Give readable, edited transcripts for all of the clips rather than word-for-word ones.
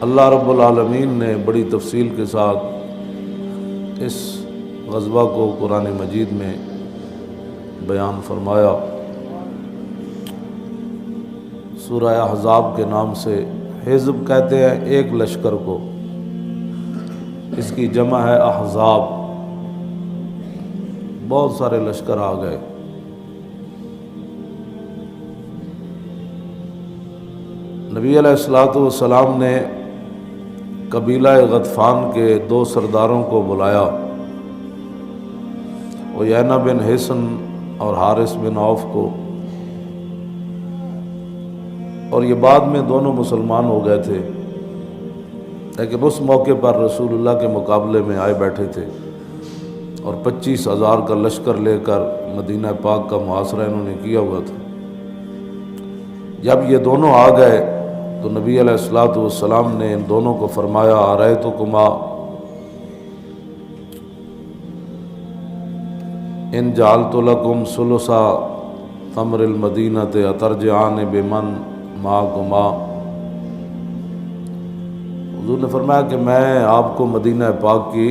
اللہ رب العالمین نے بڑی تفصیل کے ساتھ اس غزوہ کو قرآن مجید میں بیان فرمایا۔ سورہ احزاب کے نام سے حزب کہتے ہیں ایک لشکر کو، اس کی جمع ہے احزاب، بہت سارے لشکر آ گئے۔ نبی علیہ الصلوۃ والسلام نے قبیلہ غطفان کے 2 سرداروں کو بلایا، عیینہ بن حصن اور حارث بن عوف کو، اور یہ بعد میں دونوں مسلمان ہو گئے تھے، لیکن اس موقع پر رسول اللہ کے مقابلے میں آئے بیٹھے تھے اور 25,000 کا لشکر لے کر مدینہ پاک کا محاصرہ انہوں نے کیا ہوا تھا۔ جب یہ دونوں آ گئے تو نبی علیہ الصلوۃ والسلام نے ان دونوں کو فرمایا، ارأیتکما ان جعلت لکم ثلث تمر المدینۃ اترجعان بمن معکما۔ حضور نے فرمایا کہ میں آپ کو مدینہ پاک کی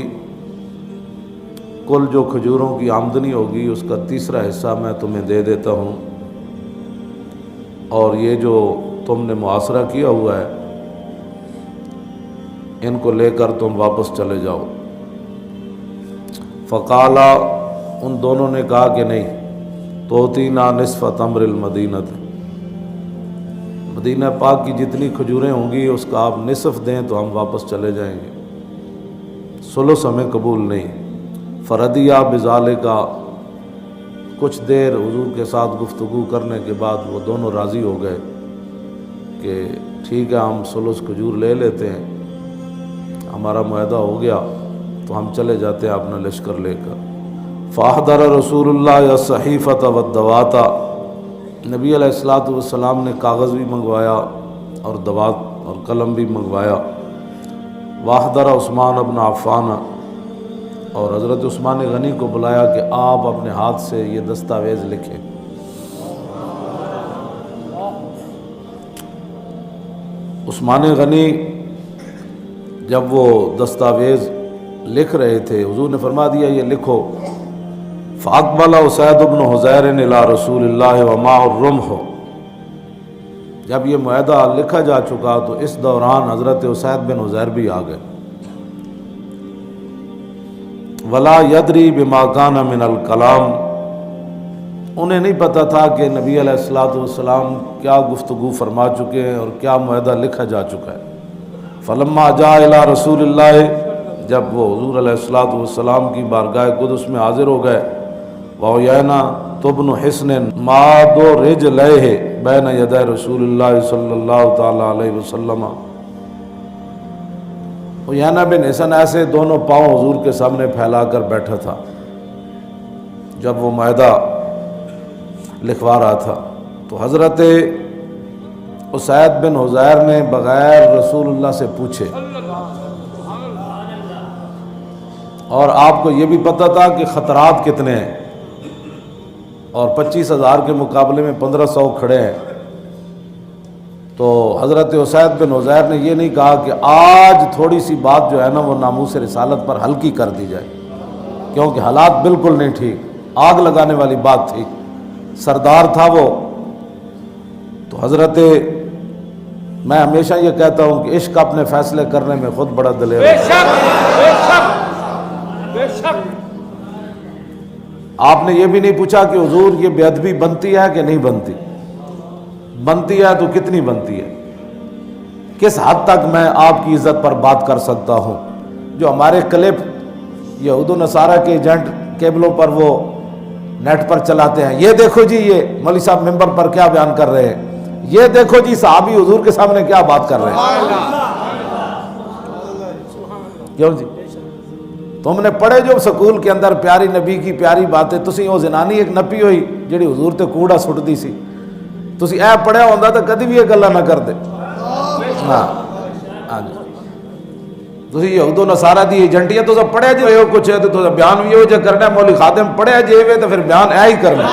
کل جو کھجوروں کی آمدنی ہوگی اس کا 3 حصہ میں تمہیں دے دیتا ہوں، اور یہ جو تم نے محاصرہ کیا ہوا ہے ان کو لے کر تم واپس چلے جاؤ۔ فقالا، ان دونوں نے کہا کہ نہیں، توتینا نصف تمر المدینۃ، مدینہ پاک کی جتنی کھجوریں ہوں گی اس کا آپ نصف دیں تو ہم واپس چلے جائیں گے، ثلث ہمیں قبول نہیں۔ فردیا بذالک، کچھ دیر حضور کے ساتھ گفتگو کرنے کے بعد وہ دونوں راضی ہو گئے کہ ٹھیک ہے ہم ثلث کھجور لے لیتے ہیں، ہمارا معاہدہ ہو گیا تو ہم چلے جاتے ہیں اپنا لشکر لے کر۔ فاحضر رسول اللہ الصحیفۃ والدوات، نبی علیہ الصلوۃ والسلام نے کاغذ بھی منگوایا اور دوات اور قلم بھی منگوایا۔ واحضر عثمان بن عفان، اور حضرت عثمان غنی کو بلایا کہ آپ اپنے ہاتھ سے یہ دستاویز لکھیں۔ عثمان غنی جب وہ دستاویز لکھ رہے تھے حضور نے فرما دیا یہ لکھو۔ فاقبل اسید بن حضیر الی رسول اللہ ومعہ الرمح، جب یہ معاہدہ لکھا جا چکا تو اس دوران حضرت اسید بن حضیر بھی آ گئے۔ ولا یدری بما کان من الکلام، انہیں نہیں پتہ تھا کہ نبی علیہ الصلوۃ والسلام کیا گفتگو فرما چکے ہیں اور کیا معاہدہ لکھا جا چکا ہے۔ فلما جاء الی رسول اللہ، جب وہ حضور علیہ الصلوۃ والسلام کی بارگاہ قدس میں حاضر ہو گئے، وعیینہ بن حصن ماد رجلیہ بین یدی رسول اللہ صلی اللہ تعالی علیہ وسلم، عیینہ بن حصن ایسے دونوں پاؤں حضور کے سامنے پھیلا کر بیٹھا تھا جب وہ معاہدہ لکھوا رہا تھا۔ تو حضرت اسید بن حضیر نے بغیر رسول اللہ سے پوچھے، اور آپ کو یہ بھی پتہ تھا کہ خطرات کتنے ہیں، اور 25,000 کے مقابلے میں 1500 کھڑے ہیں، تو حضرت اسید بن حضیر نے یہ نہیں کہا کہ آج تھوڑی سی بات جو ہے نا وہ ناموس رسالت پر ہلکی کر دی جائے، کیونکہ حالات بالکل نہیں ٹھیک، آگ لگانے والی بات تھی، سردار تھا وہ۔ تو حضرت، میں ہمیشہ یہ کہتا ہوں کہ عشق اپنے فیصلے کرنے میں خود بڑا دلیر ہے۔ آپ نے یہ بھی نہیں پوچھا کہ حضور یہ بے ادبی بنتی ہے کہ نہیں بنتی، بنتی ہے تو کتنی بنتی ہے، کس حد تک میں آپ کی عزت پر بات کر سکتا ہوں۔ جو ہمارے کلپ یہود و نصارہ کے ایجنٹ کیبلوں پر وہ نیٹ پر چلاتے ہیں، یہ دیکھو جی یہ مولوی صاحب ممبر پر کیا بیان کر رہے ہیں، یہ دیکھو جی صحابی حضور کے سامنے کیا بات کر رہے ہیں، کیوں جی تم نے پڑھے جو سکول کے اندر پیاری نبی کی پیاری باتیں، تسی وہ زنانی ایک نپی ہوئی جڑی حضور تے کوڑا سٹدی سی، تسی اے پڑھیا ہوندا تو کدی بھی یہ گلاں نہ کردے۔ ہاں جی، تسی یہود و نصارہ دی ایجنٹی ہے، تو پڑھیا جی ہو کچھ ہے تو بیان بھی ہو جے کرنا ہے، مولوی خادم پڑھیا جی ہوئے تو پھر بیان اے ہی کرنا۔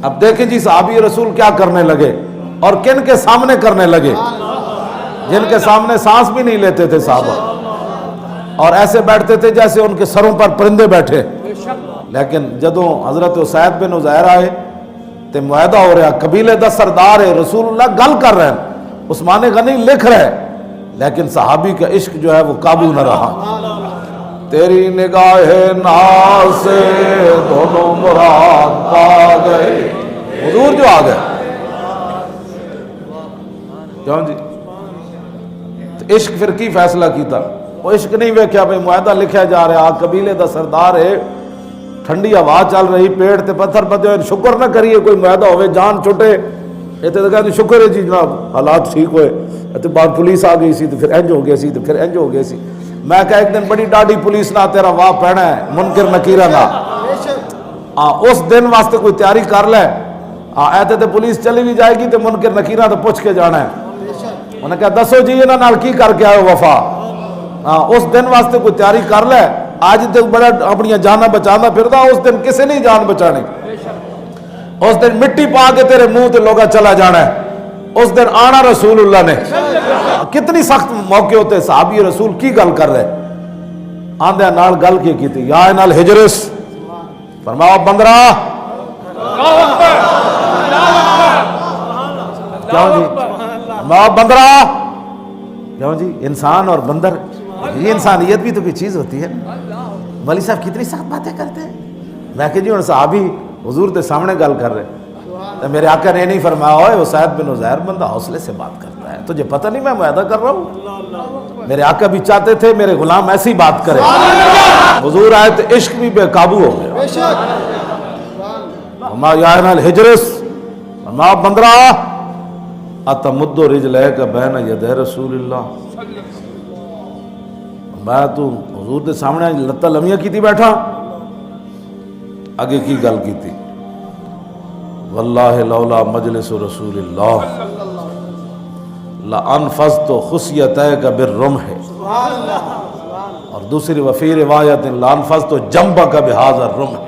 اب دیکھیں جی صحابی رسول کیا کرنے لگے، اور کن کے سامنے کرنے لگے؟ جن کے سامنے سانس بھی نہیں لیتے تھے صحابہ، اور ایسے بیٹھتے تھے جیسے ان کے سروں پر پرندے بیٹھے. لیکن جدوں حضرت اسید بن عزیر آئے تے معاہدہ ہو رہا، قبیلے دا سردار ہے، رسول اللہ گل کر رہے ہیں، عثمان غنی لکھ رہے، لیکن صحابی کا عشق جو ہے وہ قابو نہ رہا. تیری نگاہ ناز سے دونوں مراد پا گئے، حضور جو آ گئے. کیوں جی؟ عشق پھر کی فیصلہ کیتا؟ وہ عشق نہیں ویکھیا بھئی معاہدہ لکھیا جا رہا، قبیلے دا سردار ہے، ٹھنڈی ہوا چل رہی، پیڑ تے پتھر پتے ہوئے، شکر نہ کریے کوئی معاہدہ ہوئے جان چھٹے. یہ تو کہتے شکر ہے جی جناب حالات ٹھیک ہوئے، تے بعد پولیس آ گئی سی تو پھر انج ہو گیا سی، تو پھر انج ہو گیا سی. میں کہا ایک دن بڑی ڈاڈی پولیس نہ تیرا واہ پہنا ہے، منکر نکیرہ نہ. اس دن واسطے کوئی تیاری کر لے. ایتے تے پولیس چلی بھی جائے گی تو منکر نکیرہ تو پوچھ کے جانا ہے. انہوں نے کہا دسو جی انہاں نال کی کر کے آئے وفا. اس دن واسطے کوئی تیاری کر لے. آج تک بڑا اپنی جانا بچانا پھردا، اس دن کسی نہیں جان بچانی. اس دن مٹی پا کے تیرے منہ تے لوگا چلا جانا ہے. اس دن آنا رسول اللہ نے. کتنی سخت موقع ہوتے، صحابی رسول کی گل کر رہے، آندھے نال گل کی تھی، یا نال ہجرس فرماؤ بندرا. کیوں جی؟ فرماؤ بندرا. کیوں جی؟ انسان اور بندر، یہ انسانیت بھی تو کوئی چیز ہوتی ہے. مولوی صاحب کتنی سخت باتیں کرتے ہیں. میں کہ جی ہوں صحابی حضور کے سامنے گل کر رہے، تو میرے آقا نے نہیں فرمایا ہوئے اسید بن عزیر بندہ حوصلے سے بات کرتا ہے، تجھے پتہ نہیں میں معاہدہ کر رہا ہوں. میرے آقا بھی چاہتے تھے میرے غلام ایسی بات کرے. حضور آئے تو عشق بھی بے قابو ہو گیا. اما یا نال ہجرس، اما بندرا اتمد رجلیک بین یدی رسول اللہ. میں تو حضور کے سامنے لتاں لمیاں کیتی بیٹھا، آگے کی گل کیتی، واللہ لولا مجلس رسول اللہ لانفذت خصیتیک بالرمح. اور دوسری وفی روایت لانفذت جنبک بہذا الرمح.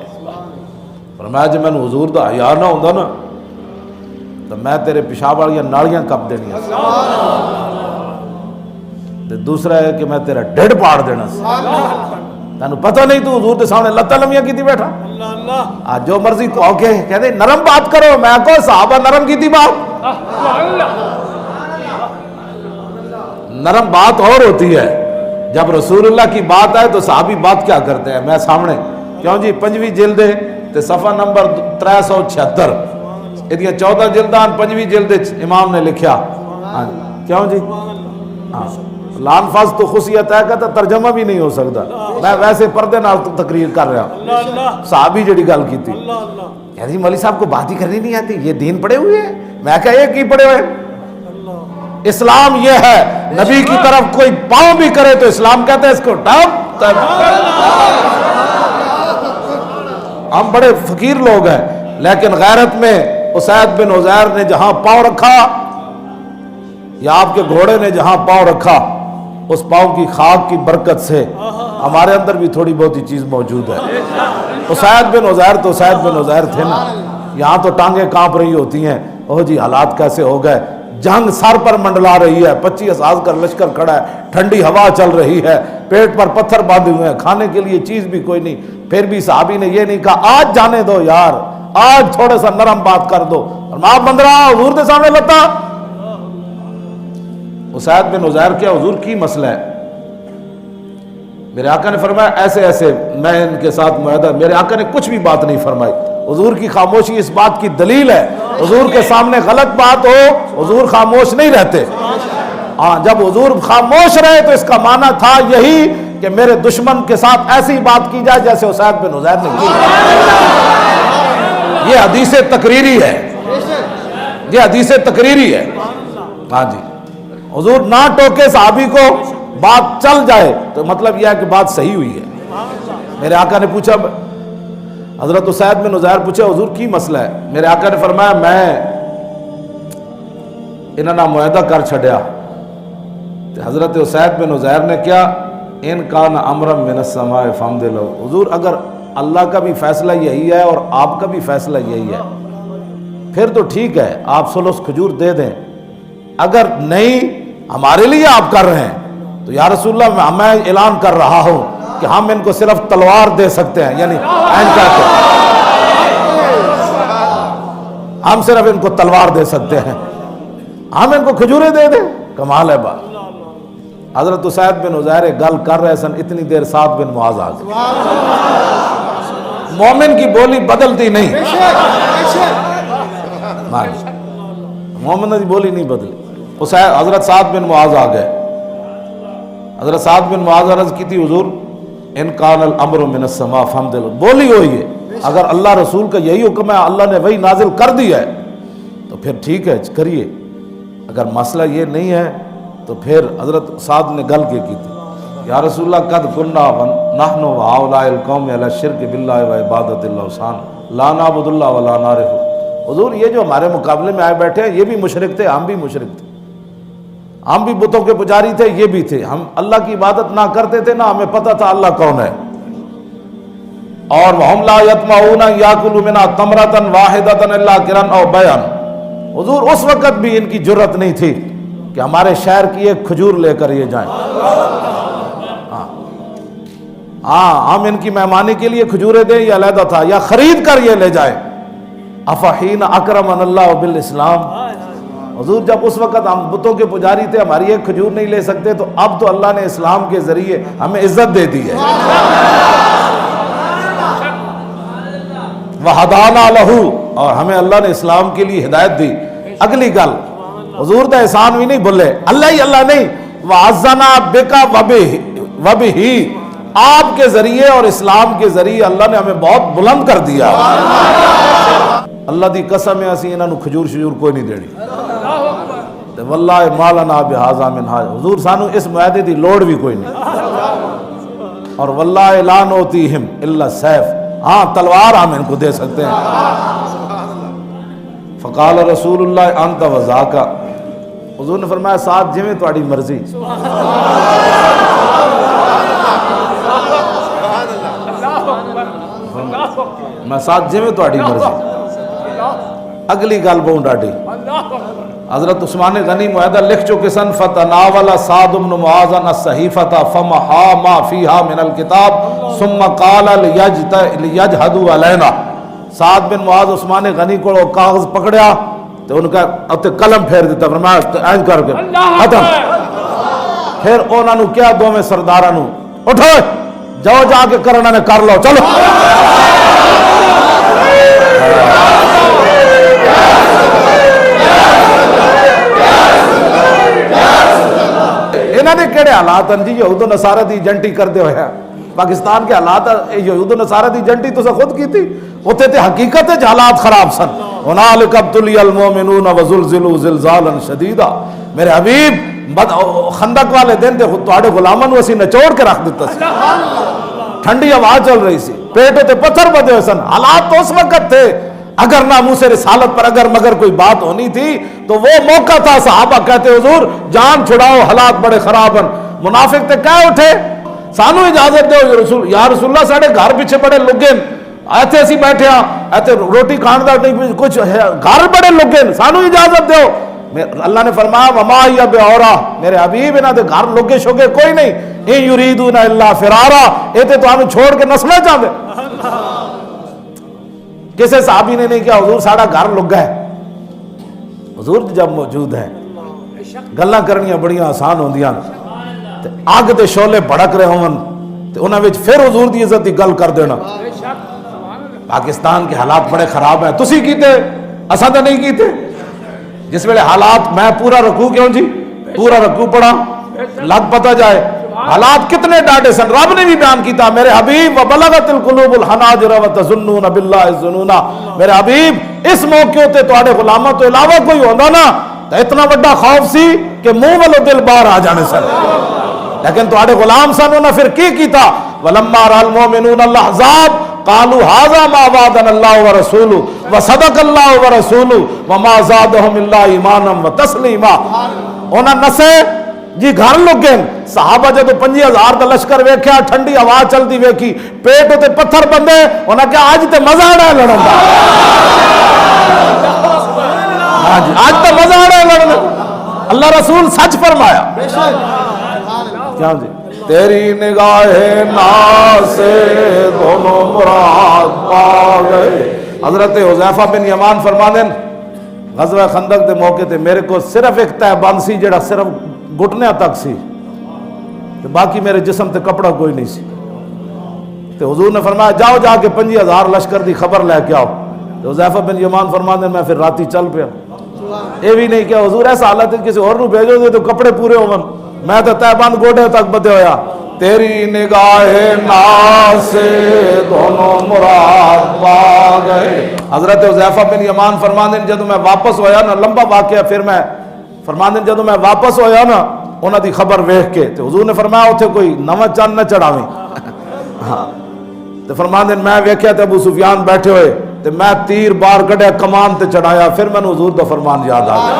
فرمایا جی میں حضور دا حیا نہ ہوندا نا تو میں تیرے پیشاب والیاں نالیاں کپ دینیاں. دوسرا ہے کہ میں تیرا ڈھڈ پاڑ دینا سی. تینوں پتہ نہیں تو حضور کے سامنے لتاں لمیاں کیتی بیٹھا. آج جو مرضی تو آکے کہتے نرم بات کرو. میں کو صحابہ نرم کیتی بات، نرم بات اور ہوتی ہے. جب رسول اللہ کی بات آئے تو صحابی بات کیا کرتے ہیں. میں سامنے کیوں جی 5ویں جلد تے صفحہ نمبر 376 یہ 14 جلدان 5ویں جلد امام نے لکھیا. کیوں جی لانفاظ تو خصیت ہے کہ ترجمہ بھی نہیں ہو سکتا. میں ویسے پردے نال تقریر کر رہا. صحابی جڑی گل کی تھی یعنی مولوی صاحب کو بات ہی کرنی نہیں آتی، یہ دین پڑے ہوئے ہیں. میں کہا یہ کی پڑے ہوئے؟ اسلام یہ ہے نبی کی طرف کوئی پاؤں بھی کرے تو اسلام کہتے ہیں اس کو ڈب. ہم بڑے فقیر لوگ ہیں لیکن غیرت میں اسید بن عزیر نے جہاں پاؤں رکھا یا آپ کے گھوڑے نے جہاں پاؤں رکھا اس پاؤں کی خاک کی برکت سے ہمارے اندر بھی تھوڑی بہت ہی چیز موجود ہے. اسید بن عزیر تو اسید بن عزیر تھے نا. یہاں تو ٹانگیں کانپ رہی ہوتی ہیں، اوہ جی حالات کیسے ہو گئے. جنگ سر پر منڈلا رہی ہے، 25,000 کا لشکر کھڑا ہے، ٹھنڈی ہوا چل رہی ہے، پیٹ پر پتھر باندھے ہوئے ہیں، کھانے کے لیے چیز بھی کوئی نہیں. پھر بھی صحابی نے یہ نہیں کہا آج جانے دو یار، آج تھوڑا سا نرم بات کر دو. آپ بندرا حضور کے سامنے لتا. اسید بن عزیر کیا حضور کی مسئلہ ہے؟ میرے آقا نے فرمایا ایسے ایسے میں ان کے ساتھ معاہدہ. میرے آقا نے کچھ بھی بات نہیں فرمائی. حضور کی خاموشی اس بات کی دلیل ہے. حضور کے سامنے غلط بات ہو حضور خاموش نہیں رہتے. ہاں جب حضور خاموش رہے تو اس کا معنی تھا یہی کہ میرے دشمن کے ساتھ ایسی بات کی جائے جیسے اسید بن عزیر نے کی. یہ حدیث تقریری ہے، یہ حدیث تقریری ہے. ہاں جی حضور نہ ٹوکے صحابی کو، بات چل جائے تو مطلب یہ ہے کہ بات صحیح ہوئی ہے. میرے آقا نے پوچھا، حضرت اسید بن عزیر پوچھا حضور کی مسئلہ ہے؟ میرے آقا نے فرمایا میں انہاں نہ معاہدہ کر چھڑیا. حضرت اسید بن عزیر نے کیا ان کان امرا من السماء فامض لو. حضور اگر اللہ کا بھی فیصلہ یہی ہے اور آپ کا بھی فیصلہ یہی ہے پھر تو ٹھیک ہے آپ سلس کھجور دے دیں، اگر نہیں ہمارے لیے آپ کر رہے ہیں تو یا رسول اللہ میں اعلان کر رہا ہوں کہ ہم ان کو صرف تلوار دے سکتے ہیں، یعنی ہم صرف ان کو تلوار دے سکتے ہیں، ہم ان کو کھجوریں دے دیں۔ کمال ہے بات۔ حضرت اسید بن عزیر گل کر رہے سن، اتنی دیر سعد بن معاذ آ گئے۔ مومن کی بولی بدلتی نہیں، مومن کی بولی نہیں بدلی۔ حضرت سعد بن معاذ آ گئے۔ حضرت سعد بن معاذ عرض کی تھی حضور ان کان الامر من السماء فحمد اللہ، بولی ہوئی ہے، اگر اللہ رسول کا یہی حکم ہے، اللہ نے وہی نازل کر دیا ہے تو پھر ٹھیک ہے کریے، اگر مسئلہ یہ نہیں ہے تو پھر حضرت سعد نے گل کی تھی یا رسول اللہ قد کننا نحن وهؤلاء القوم علی الشرک باللہ وعبادۃ الاوثان لا نعبد اللہ ولا نعرف۔ حضور یہ جو ہمارے مقابلے میں آئے بیٹھے ہیں یہ بھی مشرک تھے، ہم بھی مشرک تھے، ہم بھی بتوں کے پجاری تھے، یہ بھی تھے، ہم اللہ کی عبادت نہ کرتے تھے، نہ ہمیں پتہ تھا اللہ کون ہے۔ اور وَهُمْ لَا يَطْمَعُونَ يَأْكُلُوا مِنْهَا تَمْرَةً وَاحِدَةً إِلَّا قِرًا أَوْ بَيْعًا۔ حضور اس وقت بھی ان کی جرت نہیں تھی کہ ہمارے شہر کی ایک کھجور لے کر یہ جائیں، ہاں ہم ان کی مہمانی کے لیے کھجوریں دیں یہ علیحدہ تھا، یا خرید کر یہ لے جائیں۔ افحین اکرمن اللہ بالاسلام۔ حضور جب اس وقت ہم بتوں کے پجاری تھے، ہماری ایک کھجور نہیں لے سکتے، تو اب تو اللہ نے اسلام کے ذریعے ہمیں عزت دے دی ہے۔ وَهَدَانَا لَهُ، اور ہمیں اللہ نے اسلام کے لیے ہدایت دی۔ اگلی گل حضور دا احسان بھی نہیں بھولے، اللہ ہی اللہ نہیں، وَعَزَّنَا بِكَ وَبِهِ، آپ کے ذریعے اور اسلام کے ذریعے اللہ نے ہمیں بہت بلند کر دیا۔ اللہ دی قسم ہے اسی انہاں نو کھجور شجور کوئی نہیں دینی، واللہ ما لنا بہذا من حاجہ، حضور سانو اس معاہدے دی لوڑ بھی کوئی نہیں، اور واللہ لا نؤتیہم الا السیف، ہاں تلوار ہم ان کو دے سکتے ہیں۔ فقال رسول اللہ انت وذاک، حضور نے فرمایا ساتھ جویں تہاڈی مرضی، میں ساتھ جویں تہاڈی مرضی۔ اگلی گل بہت ڈاڈی، حضرت عثمان غنی معاہدہ لکھ چکے سن، فتناول سعد بن معاذ الصحیفۃ فمحا ما فیہا من الکتاب ثم قال لیجہدوا علینا۔ سعد بن معاذ عثمان غنی کو کاغذ پکڑیا تو ان کا قلم پھیر دیتا، فرمایا اینج کر کے ختم۔ پھر انہوں نے کیا دو میں سرداراں نو اٹھو جاؤ جا کے کرنا نے کر لو، چلو۔ انہوں نے کہڑے حالات ہیں جی یہود و نصارہ دی ایجنٹی کردے ہوئے ہیں، پاکستان کے حالات یہود و نصارہ دی ایجنٹی تو خود کی تھی، ہوتے تھے حقیقت ہے حالات خراب سن۔ هنالک ابتلی المؤمنون وزلزلوا زلزالا شدیدا۔ میرے حبیب خندق والے دن تے تواڈے غلاماں نو اسی نچوڑ کے رکھ دیتا سی، ٹھنڈی ہوا چل رہی سی، پیٹوں تے پتھر بدے ہوئے سن، حالات تو اس وقت تھے۔ اگر ناموس رسالت پر اگر مگر کوئی بات ہونی تھی تو وہ موقع تھا، صحابہ کہتے حضور جان چھڑاؤ حالات بڑے خراب ہیں۔ منافق تے کہہ اٹھے سانو اجازت دو یا رسول اللہ، ساڑھے گھر پیچھے بڑے لگے ایتھے اسی بیٹھے ہاں، ایتھے روٹی کھان دا نہیں کچھ ہے، گھر بڑے لگے سانو اجازت دو۔ اللہ نے فرمایا وما ہی بعورا، میرے حبیب انہاں دے گھر لگے شوگے کوئی نہیں، ان یریدون الا فرارا، اے تے تو ہمیں چھوڑ کے نسنا چاہتے۔ کسی صحابی نے نہیں کیا حضور ساڑھا گھر لگا ہے، حضور جب موجود ہیں گلاں کرنیاں بڑیاں آسان ہوندیاں، آگ دے شعلے بھڑک رہے ہون تے انہاں وچ پھر حضور دی عزت دی گل کر دینا۔ پاکستان کے حالات بڑے خراب ہیں، تسی کیتے اساں تے نہیں کیتے۔ جس ویلے حالات میں پورا رکوع کیوں جی پورا رکوع پڑھا لگ پتہ جائے حالات کتنے ڈاڈے سن، رب نے بھی بیان کیتا میرے حبیب وبلغت القلوب الحناجر وتظنون باللہ الظنون۔ میرے حبیب اس موقع تے تواڈے غلاماں تو علاوہ کوئی ہوندا نا تے اتنا بڑا خوف سی کہ منہ والو دل باہر آ جانے سن، لیکن تواڈے غلام سن انہاں پھر کی کیتا ولما رأى المؤمنون الاحزاب قالوا هذا ما وعدنا الله ورسوله وصدق الله ورسوله وما زادهم الا ایمانا وتسلیما۔ انہاں نسے جی گھر لگے صحابہ جدو 5000 دا لشکر ویکھیا ٹھنڈی ہوا چلدی ویکھی پیٹ تے پتھر بندے انہاں کہ اج تے مزہ آنا لڑن دا۔ ہاں جی آج تو مزہ آ رہا ہے لڑنے. اللہ رسول سچ فرمایا. کیا جی تیری نگاہ ناز سے دونوں مراد پا گئے. حضرت حذیفہ بن یمان فرماتے ہیں غزوہ خندق دے موقع تے میرے کو صرف ایک تہ بند سی جڑا صرف گھٹنے تک سی تے باقی میرے جسم تے کپڑا کوئی نہیں سی. تے حضور نے فرمایا جاؤ جا کے 50,000 لشکر دی خبر لے کے آؤ. تے حذیفہ بن یمان فرماتے ہیں میں پھر راتی چل پیا. یہ بھی نہیں کہ حضور ایسا حالت ہے کسی اور نو بھیجو گے تو کپڑے پورے ہون, میں تو تہ بند گوڑے تک بدے ہویا. تیری نگاہ ناز سے دونوں مراد پا گئے. حضرت حذیفہ بن یمان فرماندے ہیں جدوں میں واپس ہویا نا, لمبا واقعہ, پھر میں فرماندے ہیں جدوں میں واپس ہویا نا انہاں دی خبر ویکھ کے تے حضور نے فرمایا اوتھے کوئی نواں چند نہ چڑھاویں. ہاں تے فرماندے ہیں میں ویکھیا تے ابو سفیان بیٹھے ہوئے تے میں تیر بار کڈیا کمان تے چڑھایا. پھر میں حضور دا فرمان یاد آ گیا.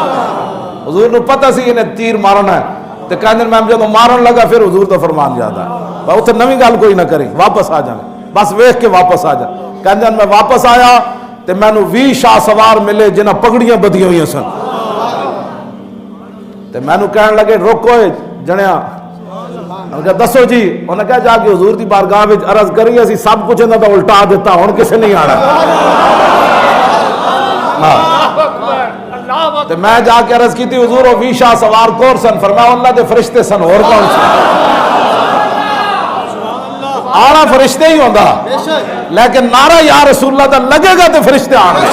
حضور نو پتہ سی انہیں تیر مارنا ہے تے کہندے میں جدوں مارن لگا پھر حضور دا فرمان یاد آیا. اوتھے نویں گل کوئی نہ کری, واپس آ جاویں, بس ویکھ کے واپس آ جا. کہندے میں واپس آیا تے مینوں 20 شاہ سوار ملے جنہاں پگڑیاں بدیاں ہوئی سن. تے مینوں کہن لگے روکو جنیا, انہوں نے کہا دسو جی. انہوں نے کہا جا کے حضور دی بارگاہ وچ عرض کری اسی سب کچھ انہاں دا الٹا دیتا, ہن کسے نہیں آنا. تے میں جا کے عرض کی تھی حضور 20 شاہ سوار کور سن؟ فرمایا اللہ دے فرشتے سن, اور کون سن؟ آنا فرشتے ہی ہوندا, لیکن نعرہ یا رسول اللہ دا لگے گا تو فرشتے آن گے.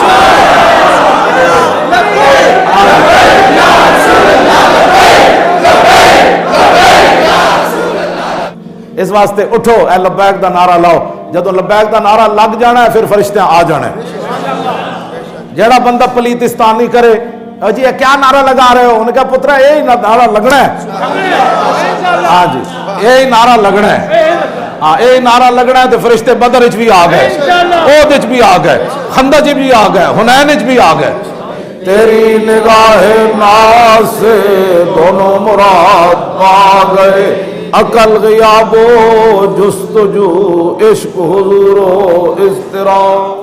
اس واسطے اٹھو اے لبیک دا نعرہ لاؤ. جدوں لبیک دا نعرہ لگ جانا ہے پھر فرشتے آ جانا ہے. جیڑا بندہ پلیتستان نہیں کرے جی کیا نعرہ لگا رہے ہو, انہوں نے کہا پترا یہی نعرہ لگنا ہے. ہاں جی یہی نعرہ لگنا ہے. ہاں یہی نعرہ لگنا ہے تو فرشتے بدر وچ بھی آ گئے, احد وچ بھی آ گئے, خندق وچ بھی آ گئے, حنین وچ بھی آ گئے. تیری نگاہ ناز سے دونوں مراد پا گئے. عقل غیاب و جستجو عشق حضور و اضطراب.